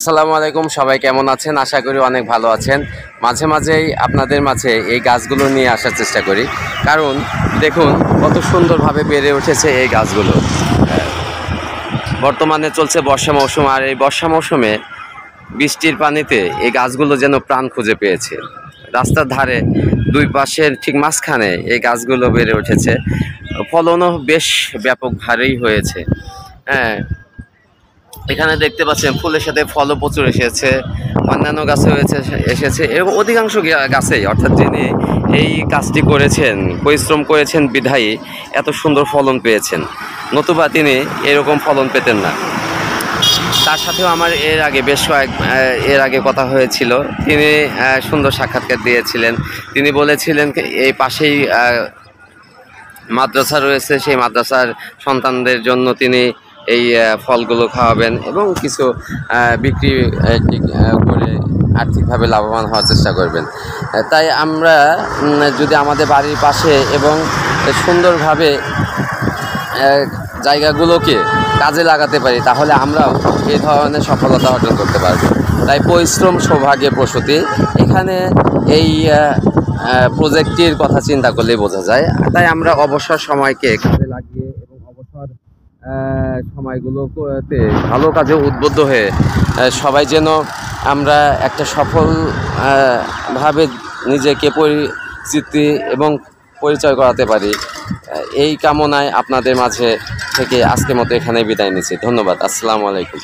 আসসালামু আলাইকুম, সবাই কেমন আছেন? আশা করি অনেক ভালো আছেন। মাঝে মাঝেই আপনাদের মাঝে এই গাছগুলো নিয়ে আসার চেষ্টা করি, কারণ দেখুন কত সুন্দরভাবে বেড়ে উঠেছে এই গাছগুলো। বর্তমানে চলছে বর্ষা মৌসুম, আর এই বর্ষা মৌসুমে বৃষ্টির পানিতে এই গাছগুলো যেন প্রাণ খুঁজে পেয়েছে। রাস্তার ধারে দুই পাশের ঠিক মাঝখানে এই গাছগুলো বেড়ে উঠেছে, ফলনও বেশ ব্যাপক ভারেই হয়েছে। হ্যাঁ, এখানে দেখতে পাচ্ছেন ফুলের সাথে ফলও প্রচুর এসেছে, অন্যান্য গাছে এসেছে এবং অধিকাংশ গাছেই, অর্থাৎ যিনি এই কাজটি করেছেন, পরিশ্রম করেছেন বিধায়ী এত সুন্দর ফলন পেয়েছেন, নতুবা তিনি এরকম ফলন পেতেন না। তার সাথেও আমার এর আগে কথা হয়েছিল। তিনি সুন্দর সাক্ষাৎকার দিয়েছিলেন। তিনি বলেছিলেন এই পাশেই মাদ্রাসা রয়েছে, সেই মাদ্রাসার সন্তানদের জন্য তিনি এই ফলগুলো খাওয়াবেন এবং কিছু বিক্রি করে আর্থিকভাবে লাভবান হওয়ার চেষ্টা করবেন। তাই আমরা যদি আমাদের বাড়ির পাশে এবং সুন্দরভাবে জায়গাগুলোকে কাজে লাগাতে পারি, তাহলে আমরাও এই ধরনের সফলতা অর্জন করতে পারব। তাই পরিশ্রম সৌভাগ্যের প্রসূতি। এখানে এই প্রজেক্টটির কথা চিন্তা করলেই বোঝা যায়। তাই আমরা অবসর সময়কে কাজে লাগিয়ে এবং অবসর সময়গুলোতে ভালো কাজে উদ্বুদ্ধ হয়ে সবাই যেন আমরা একটা সফল ভাবে নিজেকে পরিচিতি এবং পরিচয় করাতে পারি, এই কামনায় আপনাদের মাঝে থেকে আজকের মতো এখানে বিদায় নিচ্ছি। ধন্যবাদ। আসসালামু আলাইকুম।